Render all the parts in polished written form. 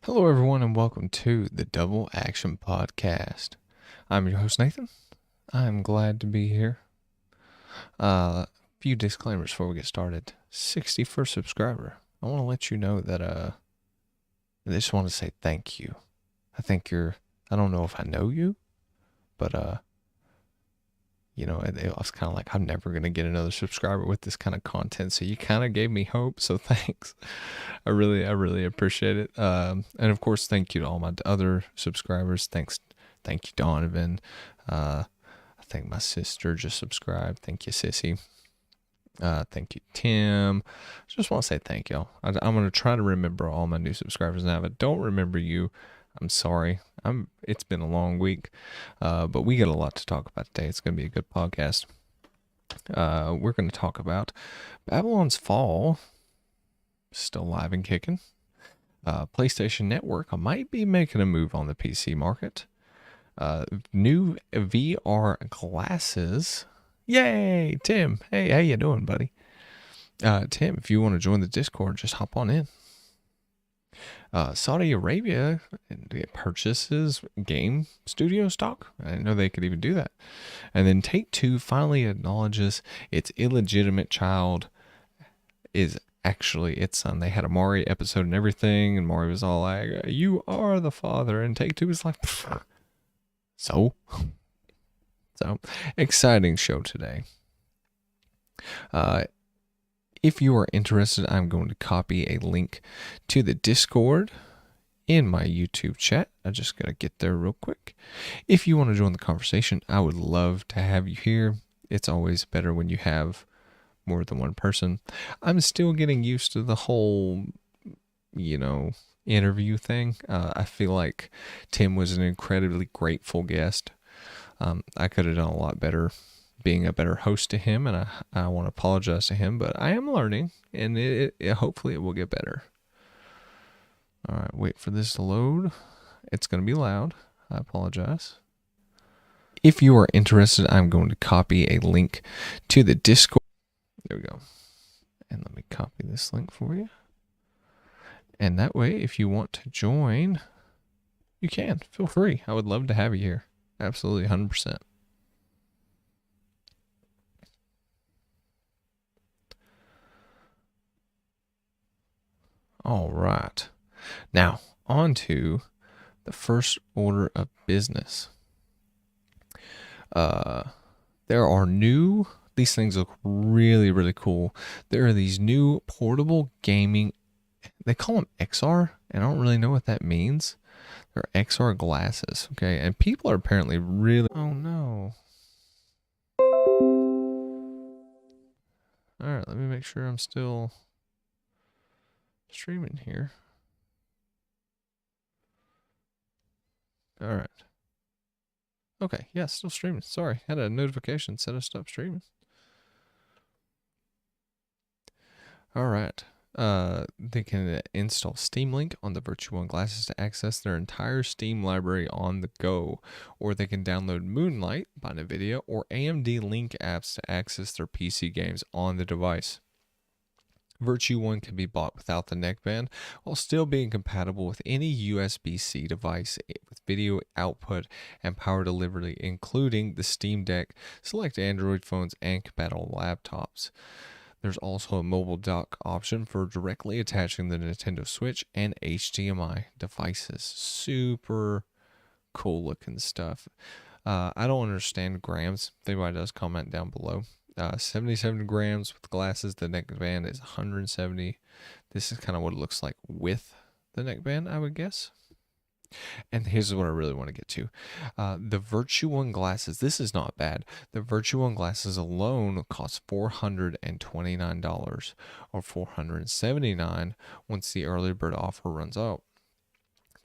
Hello, everyone, and welcome to the Double Action Podcast. I'm your host, Nathan. I'm glad to be here. Few disclaimers before we get started. 61st subscriber. I want to let you know that I just want to say thank you. I don't know if I know you, but I was kind of like, I'm never going to get another subscriber with this kind of content. So you kind of gave me hope. So thanks. I really appreciate it. And of course, thank you to all my other subscribers. Thank you, Donovan. I think my sister just subscribed. Thank you, Sissy. Thank you, Tim. Just want to say thank y'all. I'm going to try to remember all my new subscribers now. If I don't remember you, I'm sorry. It's been a long week, but we got a lot to talk about today. It's going to be a good podcast. We're going to talk about Babylon's Fall, still live and kicking. PlayStation Network might be making a move on the PC market. New VR glasses. Yay, Tim. Hey, how you doing, buddy? Tim, if you want to join the Discord, just hop on in. Saudi Arabia purchases game studio stock. I didn't know they could even do that. And then Take-Two finally acknowledges its illegitimate child is actually its son. They had a Mari episode and everything, and Mari was all like, "You are the father," and Take-Two was like, So exciting show today. If you are interested, I'm going to copy a link to the Discord in my YouTube chat. I just got to get there real quick. If you want to join the conversation, I would love to have you here. It's always better when you have more than one person. I'm still getting used to the whole, interview thing. I feel like Tim was an incredibly grateful guest. I could have done a lot better being a better host to him, and I want to apologize to him, but I am learning, and hopefully it will get better. All right, wait for this to load. It's going to be loud. I apologize. If you are interested, I'm going to copy a link to the Discord. There we go. And let me copy this link for you. And that way, if you want to join, you can. Feel free. I would love to have you here. Absolutely, 100%. All right. Now, on to the first order of business. There are these things look really, really cool. There are these new portable gaming, they call them XR, and I don't really know what that means. They're XR glasses, okay? And people are apparently really, oh no. All right, let me make sure I'm still streaming here. All right. Okay, yeah, still streaming. Sorry, had a notification said I stopped streaming. All right. They can install Steam Link on the Virtual One glasses to access their entire Steam library on the go, or they can download Moonlight by NVIDIA or AMD Link apps to access their PC games on the device. Virtue One can be bought without the neckband while still being compatible with any USB-C device with video output and power delivery, including the Steam Deck, select Android phones, and compatible laptops. There's also a mobile dock option for directly attaching the Nintendo Switch and HDMI devices. Super cool looking stuff. I don't understand grams. If anybody does, comment down below. 77 grams with glasses. The neckband is 170. This is kind of what it looks like with the neckband, I would guess. And here's what I really want to get to. The Virtue One glasses, this is not bad. The Virtue One glasses alone cost $429 or $479 once the early bird offer runs out.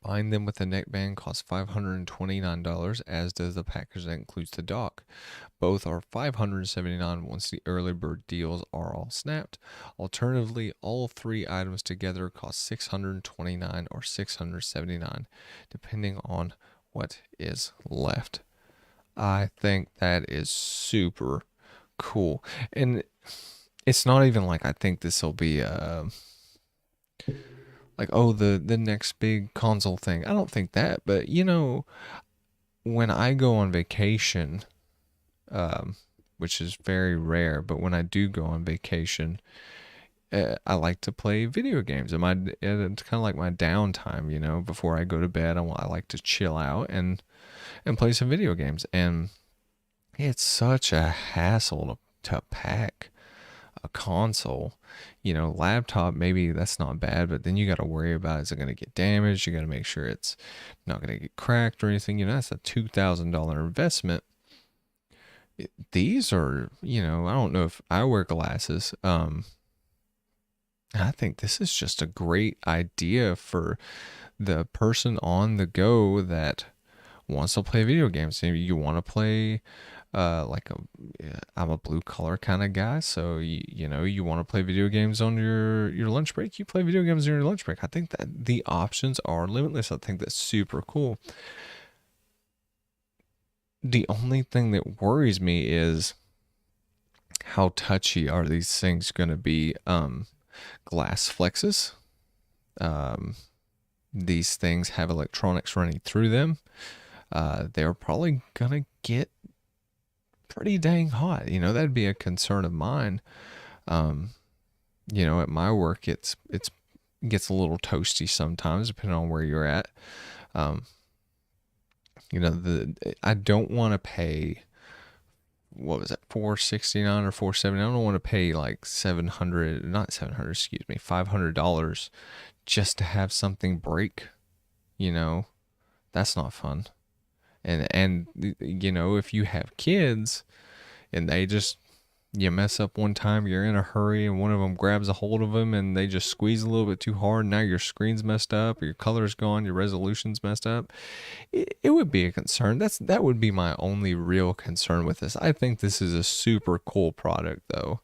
Buying them with a neckband costs $529, as does the package that includes the dock. Both are $579 once the early bird deals are all snapped. Alternatively, all three items together cost $629 or $679, depending on what is left. I think that is super cool. And it's not even like I think this will be like, oh, the next big console thing. I don't think that, but when I go on vacation, um, which is very rare, but when I do go on vacation, I like to play video games. It's kind of like my downtime, before I go to bed. I like to chill out and play some video games. And it's such a hassle to pack a console. Laptop, maybe that's not bad, but then you got to worry about, is it going to get damaged? You got to make sure it's not going to get cracked or anything. That's a $2,000 investment. These are, I don't know if I wear glasses. I think this is just a great idea for the person on the go that wants to play video games. Maybe you want to play I'm a blue collar kind of guy, so you want to play video games on your lunch break, you play video games during your lunch break. I think that the options are limitless. I think that's super cool. The only thing that worries me is how touchy are these things going to be. Glass flexes. These things have electronics running through them. They're probably gonna get pretty dang hot. That'd be a concern of mine. At my work, it gets a little toasty sometimes, depending on where you're at. I don't want to pay, what was it, $469 or $470. I don't want to pay like $500 just to have something break. That's not fun. And if you have kids and you mess up one time, you're in a hurry and one of them grabs a hold of them and they just squeeze a little bit too hard. Now your screen's messed up, or your color's gone, your resolution's messed up. It would be a concern. That would be my only real concern with this. I think this is a super cool product, though.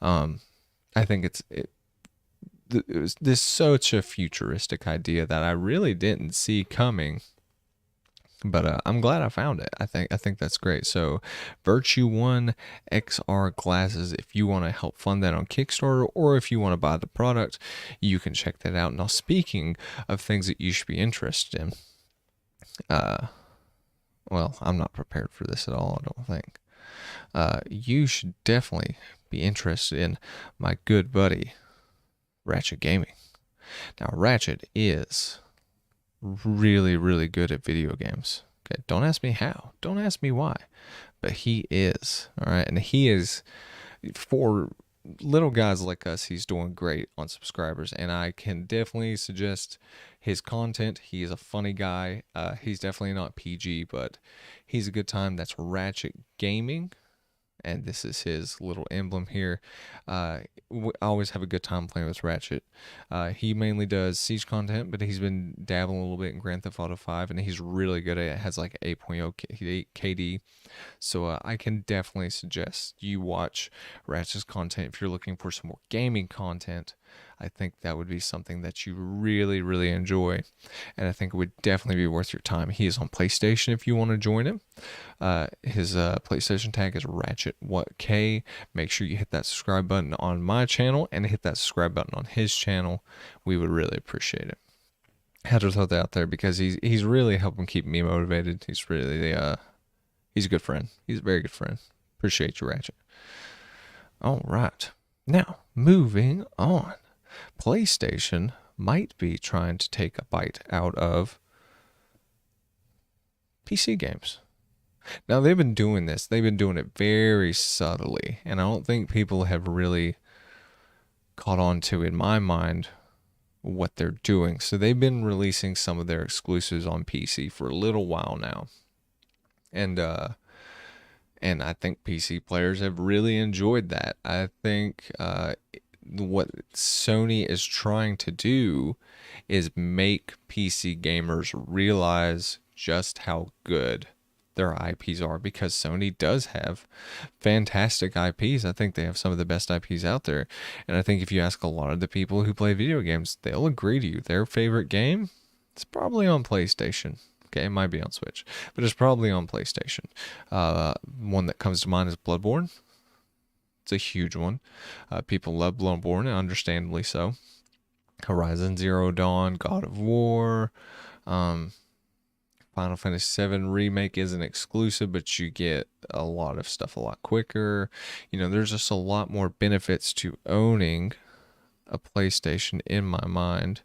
I think this such a futuristic idea that I really didn't see coming. But I'm glad I found it. I think that's great. So Virtue One XR glasses, if you want to help fund that on Kickstarter, or if you want to buy the product, you can check that out. Now, speaking of things that you should be interested in, well, I'm not prepared for this at all, I don't think. You should definitely be interested in my good buddy, Ratchet Gaming. Now, Ratchet is really, really good at video games. Okay, don't ask me how. Don't ask me why. But he is. All right, and he is, for little guys like us, he's doing great on subscribers, and I can definitely suggest his content. He is a funny guy. He's definitely not PG, but he's a good time. That's Ratchet Gaming, and this is his little emblem here. I always have a good time playing with Ratchet. He mainly does Siege content, but he's been dabbling a little bit in Grand Theft Auto 5, and he's really good at it. Has like 8.0 KD. So I can definitely suggest you watch Ratchet's content if you're looking for some more gaming content. I think that would be something that you really, really enjoy, and I think it would definitely be worth your time. He is on PlayStation if you want to join him. His PlayStation tag is RatchetWhatK. Make sure you hit that subscribe button on my channel and hit that subscribe button on his channel. We would really appreciate it. I had to throw that out there because he's really helping keep me motivated. He's really he's a good friend. He's a very good friend. Appreciate you, Ratchet. All right. Now, moving on. PlayStation might be trying to take a bite out of PC games. Now, they've been doing this. They've been doing it very subtly, and I don't think people have really caught on to, in my mind, what they're doing. So they've been releasing some of their exclusives on PC for a little while now. And I think PC players have really enjoyed that. I think what Sony is trying to do is make PC gamers realize just how good their IPs are, because Sony does have fantastic IPs. I think they have some of the best IPs out there. And I think if you ask a lot of the people who play video games, they'll agree to you. Their favorite game, it's probably on PlayStation. Okay, it might be on Switch, but it's probably on PlayStation. One that comes to mind is Bloodborne. It's a huge one. People love Bloodborne, and understandably so. Horizon Zero Dawn, God of War, um, Final Fantasy VII Remake isn't exclusive, but you get a lot of stuff a lot quicker. There's just a lot more benefits to owning a PlayStation in my mind.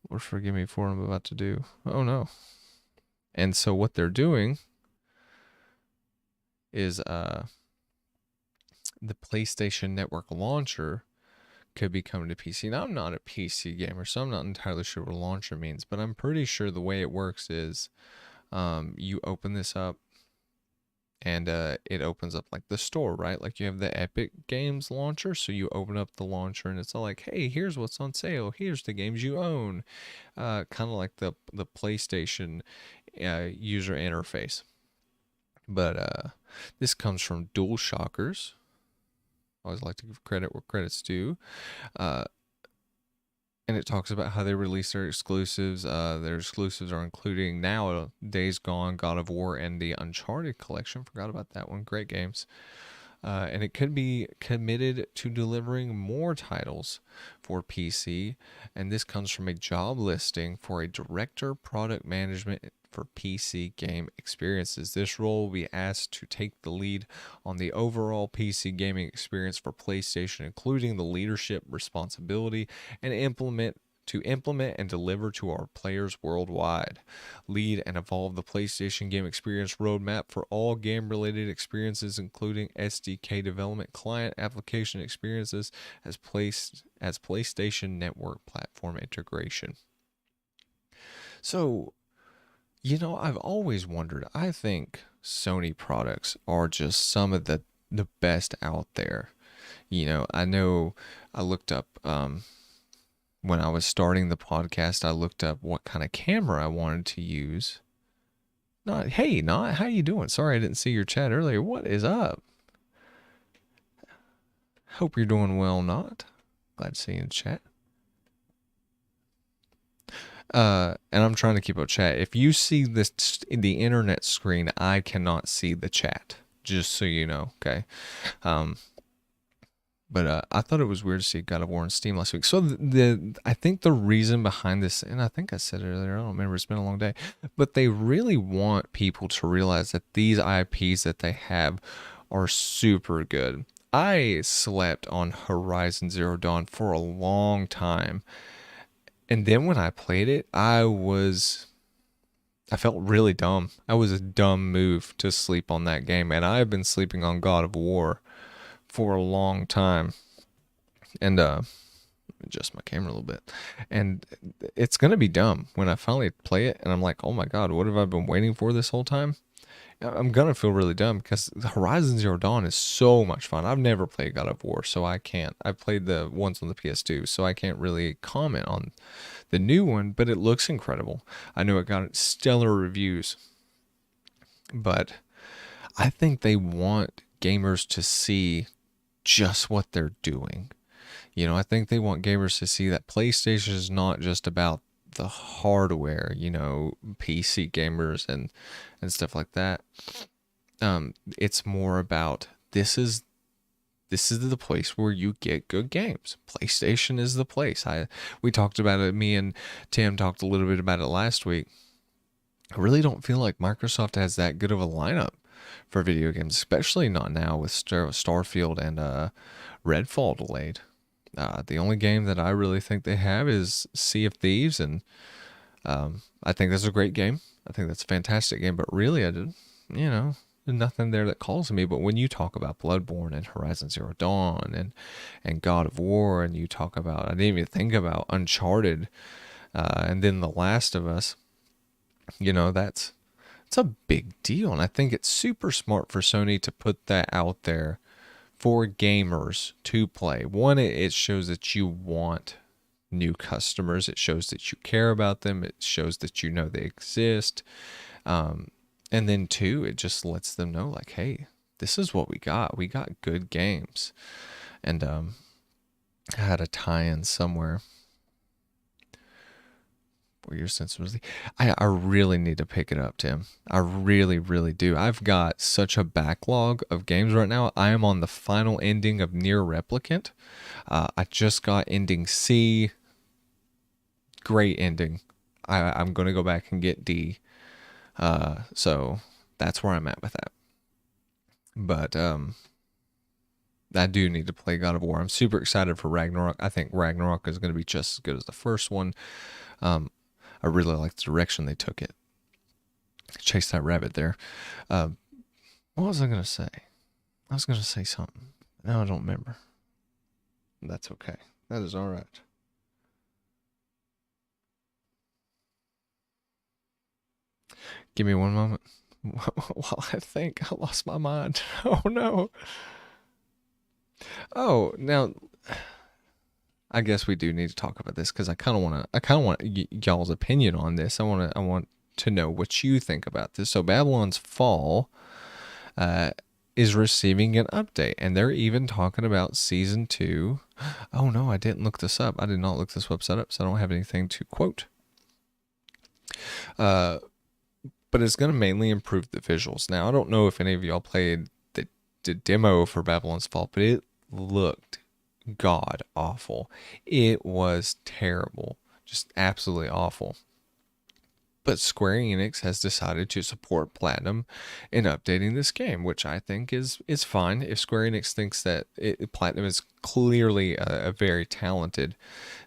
Or forgive me for what I'm about to do. Oh no. And so what they're doing is the PlayStation Network launcher could be coming to PC. Now, I'm not a PC gamer, so I'm not entirely sure what a launcher means, but I'm pretty sure the way it works is you open this up and it opens up like the store, right? Like you have the Epic Games launcher, so you open up the launcher and it's all like, hey, here's what's on sale. Here's the games you own. Kind of like the PlayStation user interface. But this comes from DualShockers. I always like to give credit where credit's due. And it talks about how they release their exclusives. Their exclusives are including now Days Gone, God of War, and the Uncharted collection. Forgot about that one. Great games. And it could be committed to delivering more titles for PC. And this comes from a job listing for a director product management for PC game experiences. This role will be asked to take the lead on the overall PC gaming experience for PlayStation, including the leadership responsibility and implement and deliver to our players worldwide. Lead and evolve the PlayStation game experience roadmap for all game-related experiences, including SDK development, client application experiences, as PlayStation Network platform integration. So, I've always wondered. I think Sony products are just some of the best out there. I know I looked up when I was starting the podcast, I looked up what kind of camera I wanted to use. Not how you doing? Sorry I didn't see your chat earlier. What is up? Hope you're doing well, Not. Glad to see you in chat. And I'm trying to keep up chat. If you see this in the internet screen, I cannot see the chat. Just so you know, okay? But I thought it was weird to see God of War on Steam last week. So I think the reason behind this, and I think I said it earlier, I don't remember, it's been a long day, but they really want people to realize that these IPs that they have are super good. I slept on Horizon Zero Dawn for a long time. And then when I played it, I felt really dumb. That was a dumb move to sleep on that game. And I've been sleeping on God of War for a long time. And adjust my camera a little bit. And it's going to be dumb when I finally play it and I'm like, oh my God, what have I been waiting for this whole time? I'm going to feel really dumb because Horizon Zero Dawn is so much fun. I've never played God of War, so I can't. I've played the ones on the PS2, so I can't really comment on the new one, but it looks incredible. I know it got stellar reviews, but I think they want gamers to see just what they're doing. I think they want gamers to see that PlayStation is not just about the hardware, PC gamers and stuff like that. It's more about this is the place where you get good games. PlayStation is the place. We talked about it. Me and Tim talked a little bit about it last week. I really don't feel like Microsoft has that good of a lineup for video games, especially not now with Starfield and Redfall delayed. The only game that I really think they have is Sea of Thieves, and I think that's a great game. I think that's a fantastic game, but really, there's nothing there that calls to me. But when you talk about Bloodborne and Horizon Zero Dawn and God of War, and you talk about, I didn't even think about Uncharted, and then The Last of Us, it's a big deal. And I think it's super smart for Sony to put that out there for gamers to play. One, it shows that you want new customers. It shows that you care about them. It shows that you know they exist. And then two, it just lets them know like, hey, this is what we got. We got good games. And I had a tie-in somewhere. 4 years since it was I really need to pick it up, Tim. I really, really do. I've got such a backlog of games right now. I am on the final ending of Nier Replicant. I just got ending C. Great ending. I'm going to go back and get D. So that's where I'm at with that. But I do need to play God of War. I'm super excited for Ragnarok. I think Ragnarok is going to be just as good as the first one. I really like the direction they took it. Chase that rabbit there. What was I going to say? I was going to say something. Now I don't remember. That's okay. That is all right. Give me one moment. While I think I lost my mind. Oh no. Oh, now I guess we do need to talk about this because I kind of want y'all's opinion on this. I want to know what you think about this. So Babylon's Fall is receiving an update, and they're even talking about season 2. Oh no, I didn't look this up. I did not look this website up, so I don't have anything to quote. But it's going to mainly improve the visuals. Now, I don't know if any of y'all played the demo for Babylon's Fall, but it looked god awful. It was terrible, just absolutely awful. But Square Enix has decided to support Platinum in updating this game, which I think is fine. If Square Enix thinks that Platinum is clearly a very talented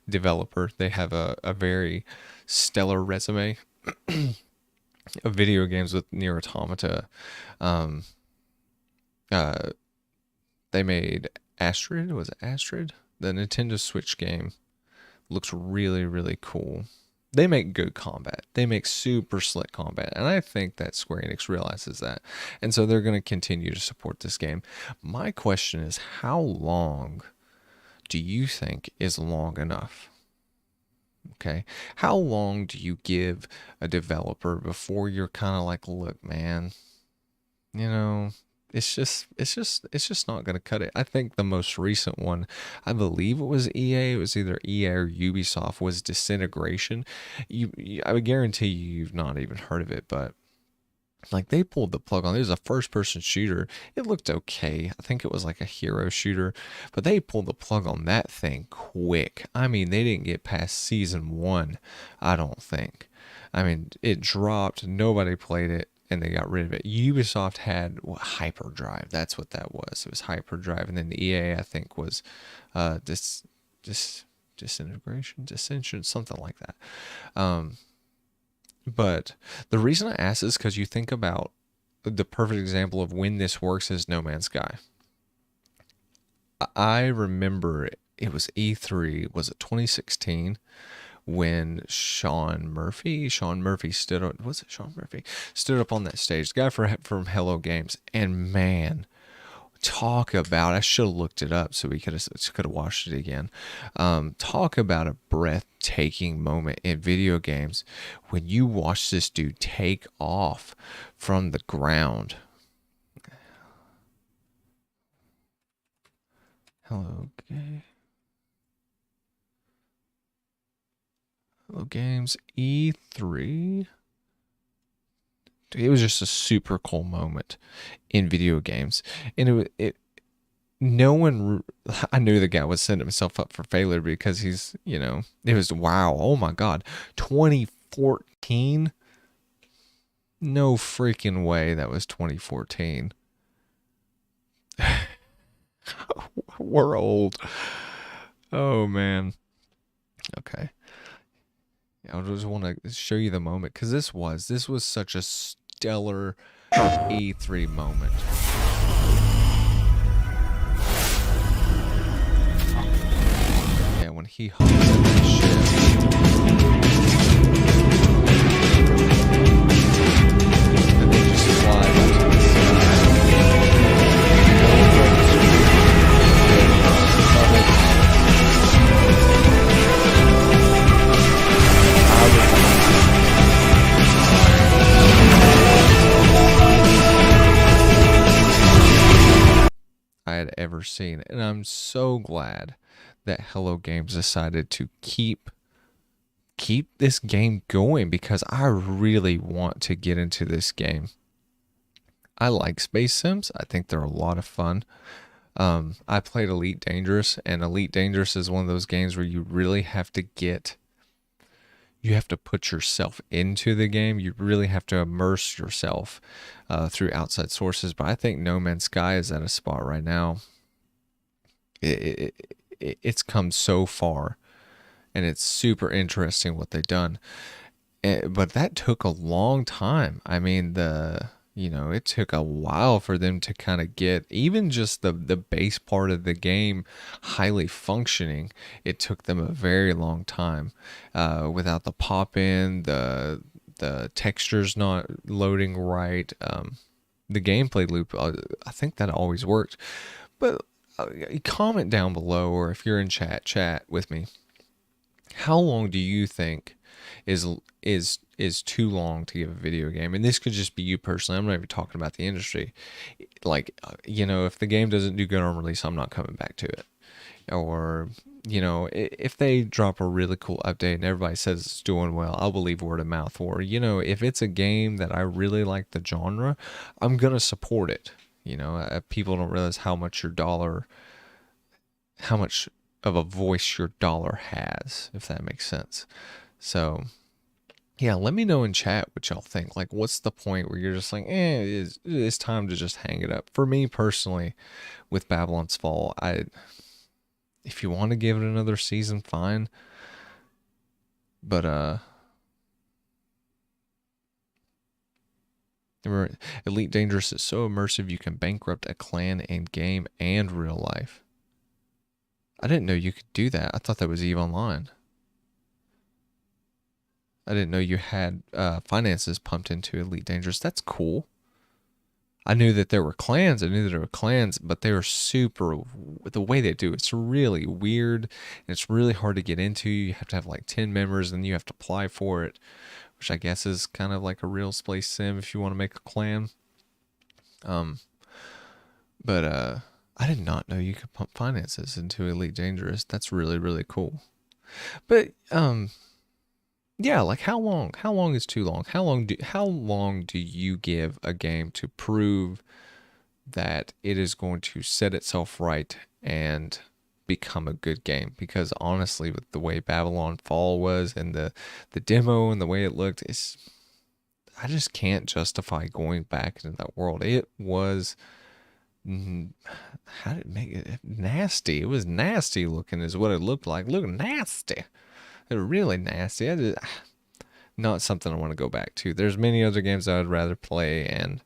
developer, they have a very stellar resume of video games with Nier Automata. They made Astrid. Was it Astrid? The Nintendo Switch game looks really, really cool. They make good combat. They make super slick combat. And I think that Square Enix realizes that. And so they're going to continue to support this game. My question is, how long do you think is long enough? Okay. How long do you give a developer before you're kind of like, look, man, you know, it's just not going to cut it. I think the most recent one, I believe it was EA. It was either EA or Ubisoft. Was Disintegration. I would guarantee you've not even heard of it, but like they pulled the plug on it. It was a first-person shooter. It looked okay. I think it was like a hero shooter, but they pulled the plug on that thing quick. I mean, they didn't get past season 1, I don't think. I mean, it dropped. Nobody played it. And they got rid of it. Ubisoft had Hyperdrive. That's what that was. It was Hyperdrive. And then the EA, I think, was Disintegration, Dissension, something like that. But the reason I ask is because you think about the perfect example of when this works is No Man's Sky. I remember it was E3. Was it 2016? When Sean Murphy stood up, was it Sean Murphy? Stood up on that stage, the guy from Hello Games, and man, talk about, I should have looked it up so we could have watched it again. Talk about a breathtaking moment in video games when you watch this dude take off from the ground. Hello Games E3. It was just a super cool moment in video games, and no one. I knew the guy was setting himself up for failure because he's, it was wow. Oh my God, 2014. No freaking way that was 2014. We're old. Oh man. Okay. I just want to show you the moment because this was such a stellar E3 moment. Yeah, when he hops in that ship and they just fly up to the side. I had ever seen. And I'm so glad that Hello Games decided to keep keep this game going because I really want to get into this game. I like Space Sims. I think they're a lot of fun. I played Elite Dangerous, and Elite Dangerous is one of those games where you really have to you have to put yourself into the game. You really have to immerse yourself through outside sources. But I think No Man's Sky is at a spot right now. It's come so far, and it's super interesting what they've done. But that took a long time. I mean, it took a while for them to kind of get even just the base part of the game highly functioning. It took them a very long time without the pop in, the textures not loading right, the gameplay loop. I think that always worked. But comment down below, or if you're in chat with me. How long do you think is too long to give a video game? And this could just be you personally. I'm not even talking about the industry. Like, if the game doesn't do good on release, I'm not coming back to it. Or, if they drop a really cool update and everybody says it's doing well, I'll believe word of mouth. Or, if it's a game that I really like the genre, I'm going to support it. People don't realize how much of a voice your dollar has, if that makes sense. So, yeah, let me know in chat what y'all think. Like, what's the point where you're just like, it's time to just hang it up? For me personally, with Babylon's Fall, if you want to give it another season, fine. But remember, Elite Dangerous is so immersive you can bankrupt a clan in game and real life. I didn't know you could do that. I thought that was EVE Online. I didn't know you had finances pumped into Elite Dangerous. That's cool. I knew that there were clans. But they were super. The way they do it's really weird. And it's really hard to get into. You have to have like 10 members, and you have to apply for it, which I guess is kind of like a real Space Sim if you want to make a clan. But I did not know you could pump finances into Elite Dangerous. That's really, really cool. But yeah, like how long? How long is too long? How long do you give a game to prove that it is going to set itself right and become a good game? Because honestly, with the way Babylon Fall was and the demo and the way it looked, I just can't justify going back into that world. It was, how did it make it nasty? It was nasty looking is what it looked like. Look nasty. They're really nasty. Not something I want to go back to. There's many other games I would rather play, and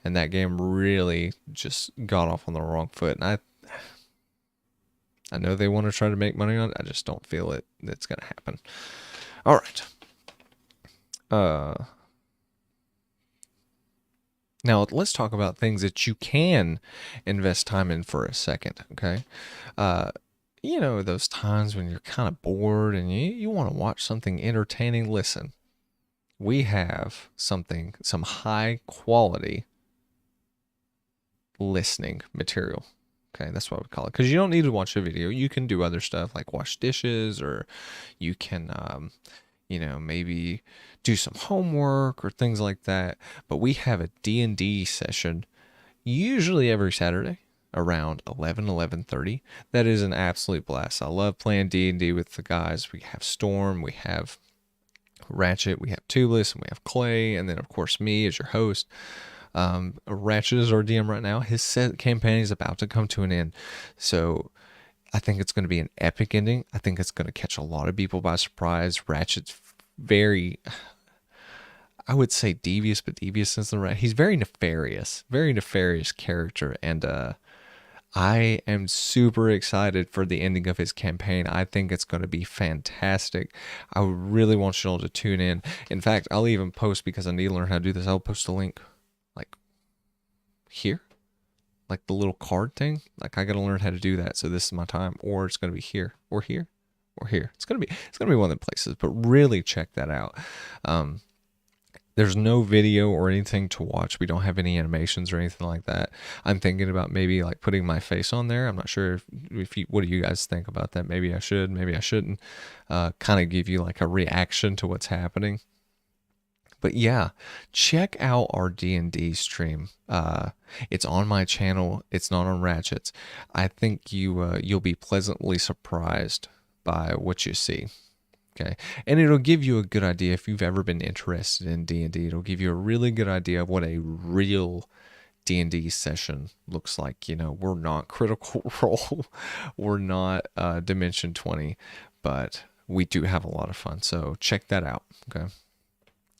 that game really just got off on the wrong foot. And I know they want to try to make money on it. I just don't feel it's gonna happen. All right. Now let's talk about things that you can invest time in for a second. Okay. Those times when you're kind of bored and you want to watch something entertaining. Listen, we have some high quality listening material. Okay, that's what we call it. Because you don't need to watch a video. You can do other stuff like wash dishes, or you can, maybe do some homework or things like that. But we have a D&D session usually every Saturday around 11:30. That is an absolute blast. I love playing D&D with the guys. We have Storm, we have Ratchet, we have Tubeless, and we have Clay, and then of course me as your host. Ratchet is our DM right now. His set campaign is about to come to an end, so I think it's going to be an epic ending. I think it's going to catch a lot of people by surprise. Ratchet's very, I would say devious, but devious isn't right. He's very nefarious character, and I am super excited for the ending of his campaign. I think it's going to be fantastic. I really want you all to tune in. In fact, I'll even post, because I need to learn how to do this, I'll post a link like here, like the little card thing. Like, I got to learn how to do that. So this is my time, or it's going to be here or here or here. It's going to be one of the places, but really check that out. There's no video or anything to watch. We don't have any animations or anything like that. I'm thinking about maybe like putting my face on there. I'm not sure if you, what do you guys think about that? Maybe I should, maybe I shouldn't. Kind of give you like a reaction to what's happening. But yeah, check out our D&D stream. It's on my channel. It's not on Ratchet's. I think you'll be pleasantly surprised by what you see. Okay, and it'll give you a good idea if you've ever been interested in D&D. It'll give you a really good idea of what a real D&D session looks like. You know, we're not Critical Role, we're not Dimension 20, but we do have a lot of fun. So check that out. Okay.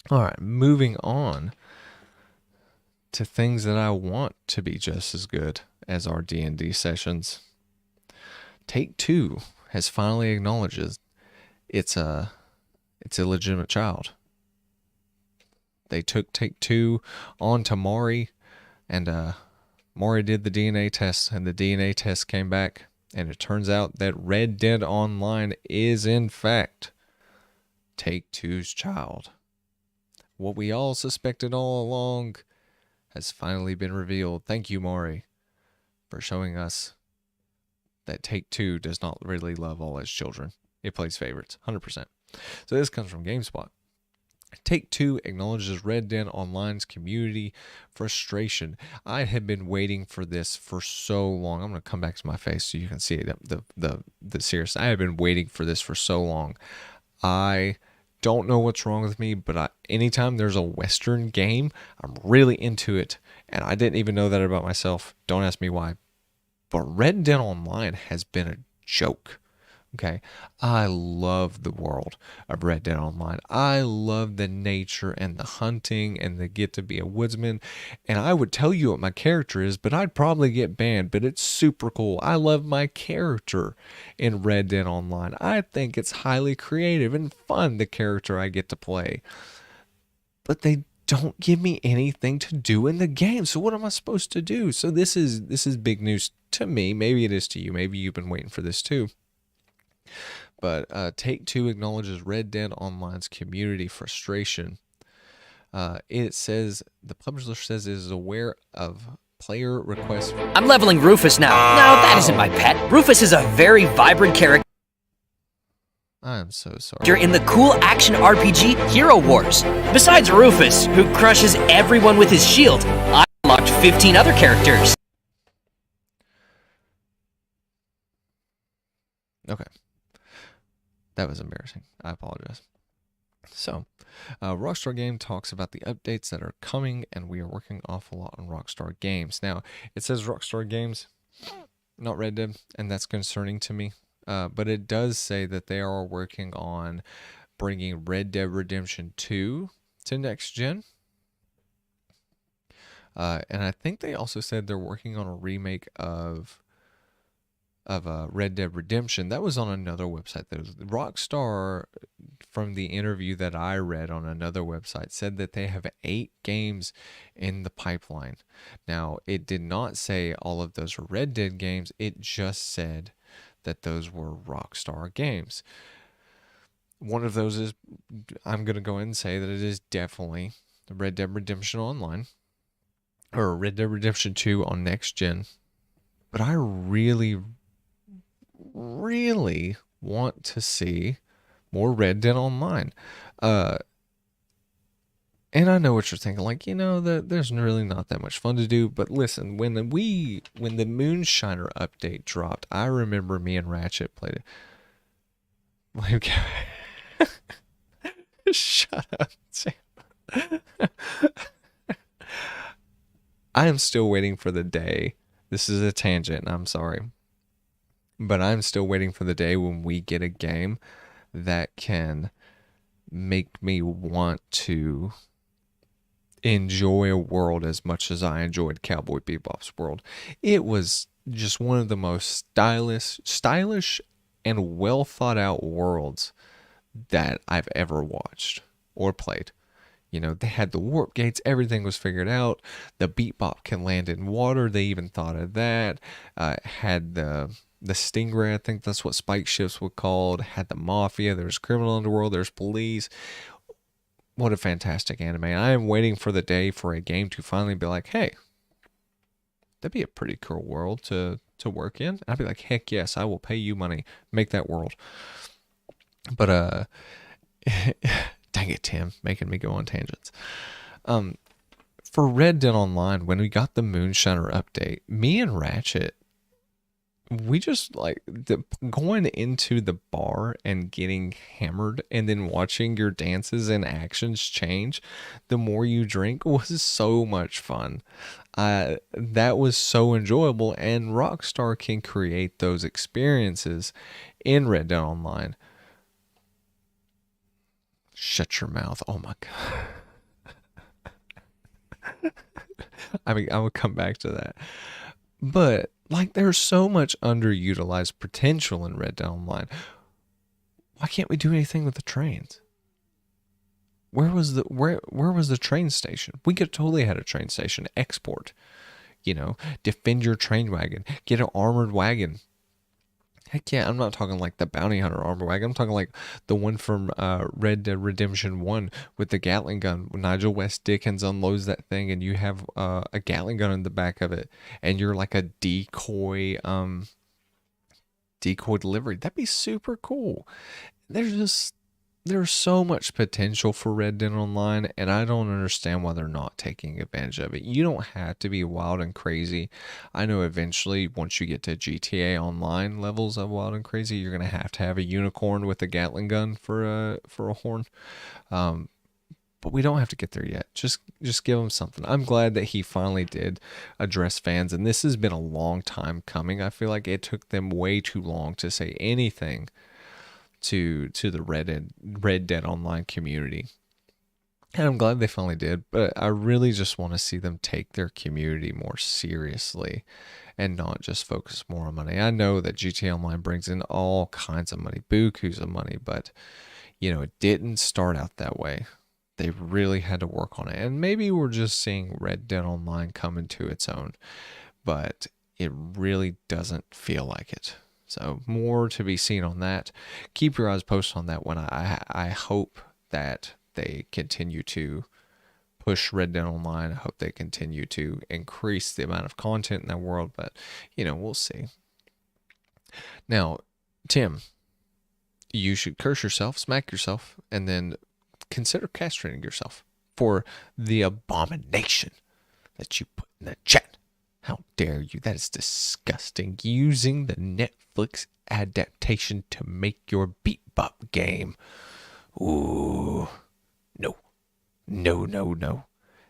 All right, moving on to things that I want to be just as good as our D&D sessions. Take-Two has finally acknowledged it's a legitimate child. They took Take-Two on to Maury, and Maury did the DNA test, and the DNA test came back, and it turns out that Red Dead Online is in fact Take-Two's child. What we all suspected all along has finally been revealed. Thank you, Maury, for showing us that Take-Two does not really love all its children. It plays favorites, 100%. So this comes from GameSpot. Take-Two acknowledges Red Dead Online's community frustration. I have been waiting for this for so long. I'm going to come back to my face so you can see the serious. I have been waiting for this for so long. I don't know what's wrong with me, but anytime there's a Western game, I'm really into it. And I didn't even know that about myself. Don't ask me why. But Red Dead Online has been a joke. Okay, I love the world of Red Dead Online. I love the nature and the hunting and the get to be a woodsman. And I would tell you what my character is, but I'd probably get banned. But it's super cool. I love my character in Red Dead Online. I think it's highly creative and fun, the character I get to play. But they don't give me anything to do in the game. So what am I supposed to do? So this is big news to me. Maybe it is to you. Maybe you've been waiting for this too. But Take-Two acknowledges Red Dead Online's community frustration. It says, the publisher says it is aware of player requests. I'm leveling Rufus now. No, that isn't my pet. Rufus is a very vibrant character I'm so sorry. in the cool action RPG Hero Wars. Besides Rufus, who crushes everyone with his shield, I unlocked 15 other characters. Okay. That was embarrassing. I apologize. So, Rockstar Game talks about the updates that are coming, and we are working awful lot on Rockstar Games. Now, it says Rockstar Games, not Red Dead, and that's concerning to me. But it does say that they are working on bringing Red Dead Redemption 2 to next gen. And I think they also said they're working on a remake of Red Dead Redemption. That was on another website. That was Rockstar, from the interview that I read on another website, said that they have 8 games in the pipeline. Now, it did not say all of those are Red Dead games. It just said that those were Rockstar games. One of those is, I'm going to go ahead and say that it is definitely Red Dead Redemption Online, or Red Dead Redemption 2 on next gen. But I really want to see more Red Dead Online. And I know what you're thinking, like, you know, that there's really not that much fun to do. But listen, when the Moonshiner update dropped, I remember me and Ratchet played it. Shut up, Sam. I am still waiting for the day. This is a tangent, I'm sorry. But I'm still waiting for the day when we get a game that can make me want to enjoy a world as much as I enjoyed Cowboy Bebop's world. It was just one of the most stylish and well thought out worlds that I've ever watched or played. You know, they had the warp gates, everything was figured out. The Bebop can land in water, they even thought of that. Had the Stingray, I think that's what spike ships were called. Had the Mafia, there's criminal underworld, there's police. what a fantastic anime. I am waiting for the day for a game to finally be like, hey, that'd be a pretty cool world to work in. I'd be like, heck yes, I will pay you money, make that world. But dang it, Tim, making me go on tangents. For Red Dead Online, when we got the Moonshiner update, me and Ratchet, we just like going into the bar and getting hammered and then watching your dances and actions change the more you drink was so much fun. That was so enjoyable, and Rockstar can create those experiences in Red Dead Online. Shut your mouth. Oh my God. I mean, I will come back to that. But like there's so much underutilized potential in Red Dead Online. Why can't we do anything with the trains? Where was the train station? We could totally had a train station. Export. Defend your train wagon. Get an armored wagon. Heck yeah, I'm not talking like the Bounty Hunter armor wagon. I'm talking like the one from Red Dead Redemption 1 with the Gatling gun. When Nigel West Dickens unloads that thing and you have a Gatling gun in the back of it and you're like a decoy delivery. That'd be super cool. There's so much potential for Red Dead Online, and I don't understand why they're not taking advantage of it. You don't have to be wild and crazy. I know eventually, once you get to GTA Online levels of wild and crazy, you're gonna have to have a unicorn with a Gatling gun for a horn. But we don't have to get there yet. Just give them something. I'm glad that he finally did address fans, and this has been a long time coming. I feel like it took them way too long to say anything to the Red Dead Online community. And I'm glad they finally did, but I really just want to see them take their community more seriously and not just focus more on money. I know that GTA Online brings in all kinds of money, bukus of money, but it didn't start out that way. They really had to work on it. And maybe we're just seeing Red Dead Online come into its own, but it really doesn't feel like it. So more to be seen on that. Keep your eyes posted on that one. I hope that they continue to push Red Dead Online. I hope they continue to increase the amount of content in that world, but we'll see. Now, Tim, you should curse yourself, smack yourself, and then consider castrating yourself for the abomination that you put in the chat. How dare you? That is disgusting. Using the Netflix adaptation to make your Beat Bop game. Ooh. No. No.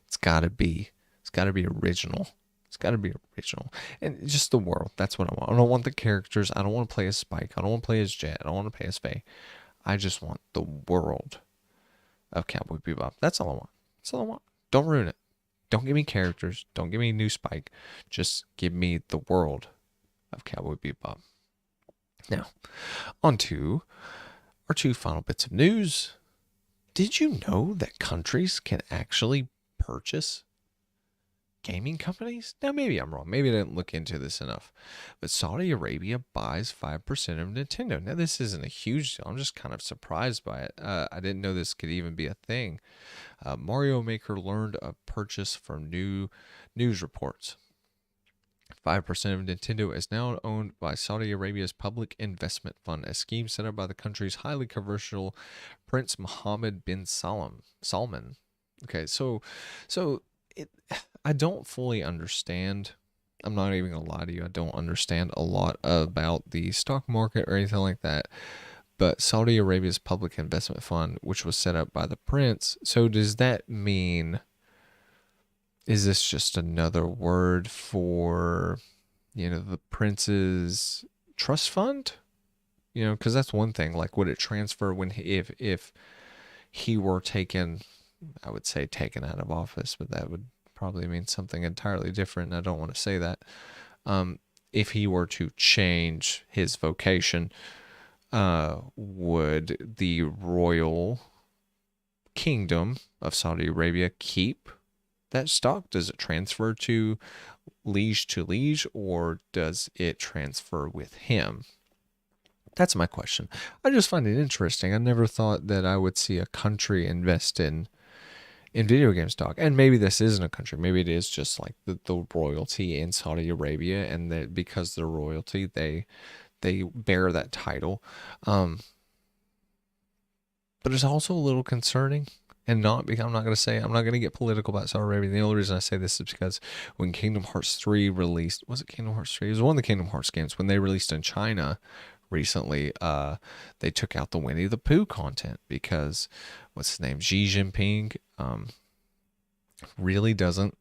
It's gotta be original. It's gotta be original. And just the world. That's what I want. I don't want the characters. I don't want to play as Spike. I don't want to play as Jet. I don't want to play as Faye. I just want the world of Cowboy Bebop. That's all I want. That's all I want. Don't ruin it. Don't give me characters. Don't give me new Spike. Just give me the world of Cowboy Bebop. Now, on to our two final bits of news. Did you know that countries can actually purchase gaming companies? Now, maybe I'm wrong. Maybe I didn't look into this enough. But Saudi Arabia buys 5% of Nintendo. Now, this isn't a huge deal. I'm just kind of surprised by it. I didn't know this could even be a thing. Mario Maker learned of purchase from new news reports. 5% of Nintendo is now owned by Saudi Arabia's Public Investment Fund, a scheme set up by the country's highly controversial Prince Mohammed bin Salman. Okay, so I don't fully understand. I'm not even gonna lie to you. I don't understand a lot about the stock market or anything like that. But Saudi Arabia's Public Investment Fund, which was set up by the prince, so does that mean, is this just another word for, the prince's trust fund? Because that's one thing. Like, would it transfer if he were taken, I would say taken out of office, but that would probably mean something entirely different, and I don't want to say that. If he were to change his vocation, would the royal kingdom of Saudi Arabia keep that stock? Does it transfer to liege, or does it transfer with him? That's my question. I just find it interesting. I never thought that I would see a country invest in in video games talk. And maybe this isn't a country. Maybe it is just like the royalty in Saudi Arabia, and that because they're royalty, they bear that title. But it's also a little concerning. And not because I'm not going to get political about Saudi Arabia. The only reason I say this is because when Kingdom Hearts 3 released, was it Kingdom Hearts 3? It was one of the Kingdom Hearts games. When they released in China recently, they took out the Winnie the Pooh content because what's his name, Xi Jinping, really doesn't.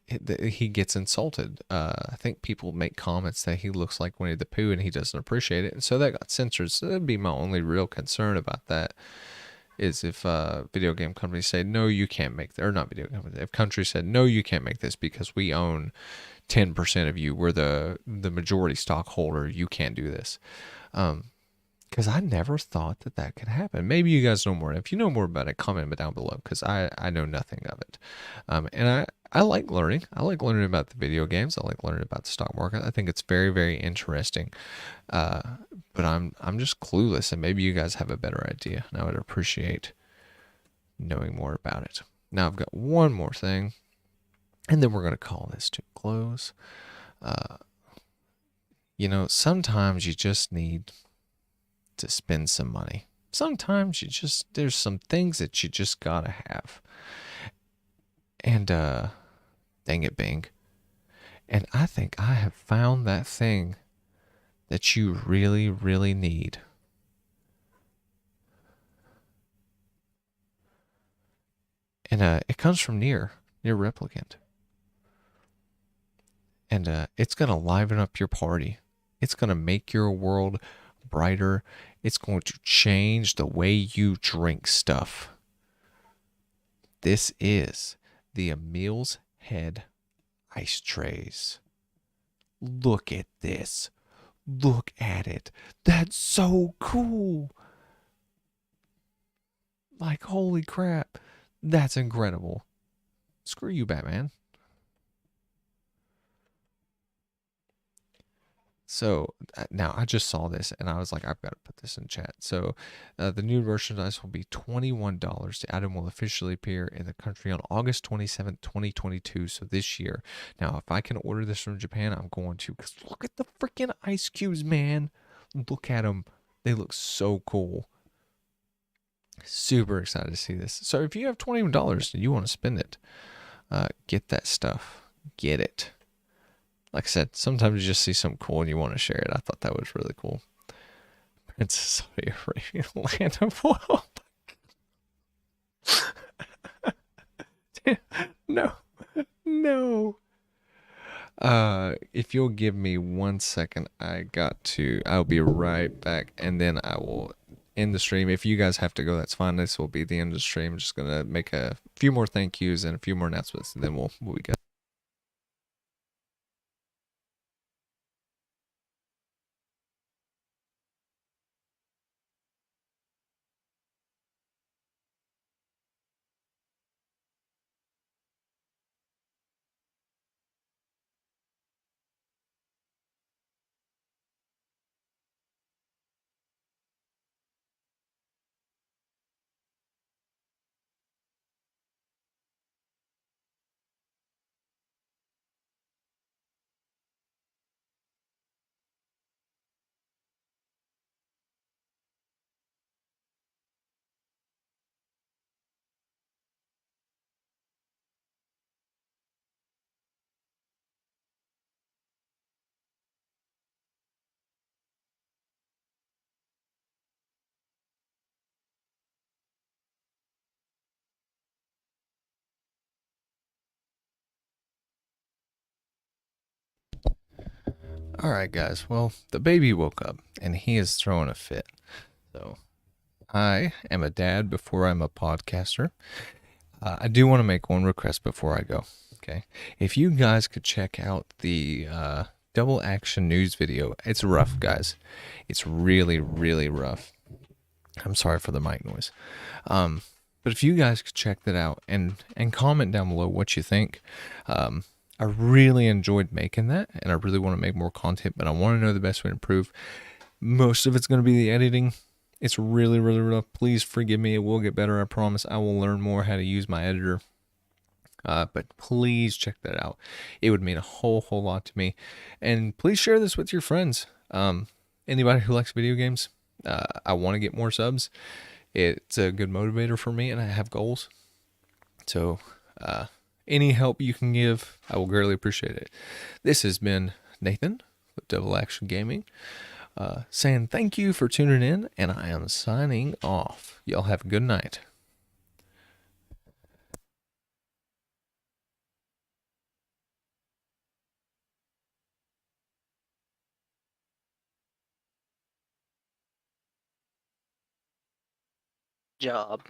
He gets insulted. I think people make comments that he looks like Winnie the Pooh and he doesn't appreciate it, and so that got censored. So that'd be my only real concern about that. Is if video game companies say, no, you can't make that, or not video companies, if countries said, no, you can't make this because we own 10% of you, we're the majority stockholder, you can't do this. Because I never thought that could happen. Maybe you guys know more. If you know more about it, comment down below, because I know nothing of it. And I like learning. I like learning about the video games. I like learning about the stock market. I think it's very, very interesting. But I'm just clueless, and maybe you guys have a better idea, and I would appreciate knowing more about it. Now I've got one more thing, and then we're going to call this to a close. Sometimes you just need to spend some money. Sometimes there's some things that you just gotta have. And dang it, Bing. And I think I have found that thing that you really, really need. And it comes from Nier Replicant. And it's gonna liven up your party. It's gonna make your world brighter. It's going to change the way you drink stuff. This is the Emil's Head ice trays. Look at this. Look at it. That's so cool. Like, holy crap. That's incredible. Screw you, Batman. So now I just saw this and I was like, I've got to put this in chat. So the new merchandise will be $21. The item will officially appear in the country on August 27th, 2022. So this year. Now, if I can order this from Japan, I'm going to. Because look at the freaking ice cubes, man. Look at them. They look so cool. Super excited to see this. So if you have $21 and you want to spend it, get that stuff. Get it. Like I said, sometimes you just see something cool and you want to share it. I thought that was really cool. Princess Saudi Arabia, land of oil. No. If you'll give me 1 second, I'll be right back, and then I will end the stream. If you guys have to go, that's fine. This will be the end of the stream. I'm just going to make a few more thank yous and a few more announcements, and then we'll be good. All right, guys. Well, the baby woke up and he is throwing a fit. So I am a dad before I'm a podcaster. I do want to make one request before I go. Okay. If you guys could check out the double action news video. It's rough, guys. It's really, really rough. I'm sorry for the mic noise. But if you guys could check that out and comment down below what you think. I really enjoyed making that, and I really want to make more content, but I want to know the best way to improve. Most of it's going to be the editing. It's really, really rough. Please forgive me. It will get better. I promise. I will learn more how to use my editor. But please check that out. It would mean a whole lot to me. And please share this with your friends. Anybody who likes video games, I want to get more subs. It's a good motivator for me, and I have goals. So, any help you can give, I will greatly appreciate it. This has been Nathan with Double Action Gaming, saying thank you for tuning in, and I am signing off. Y'all have a good night. Job.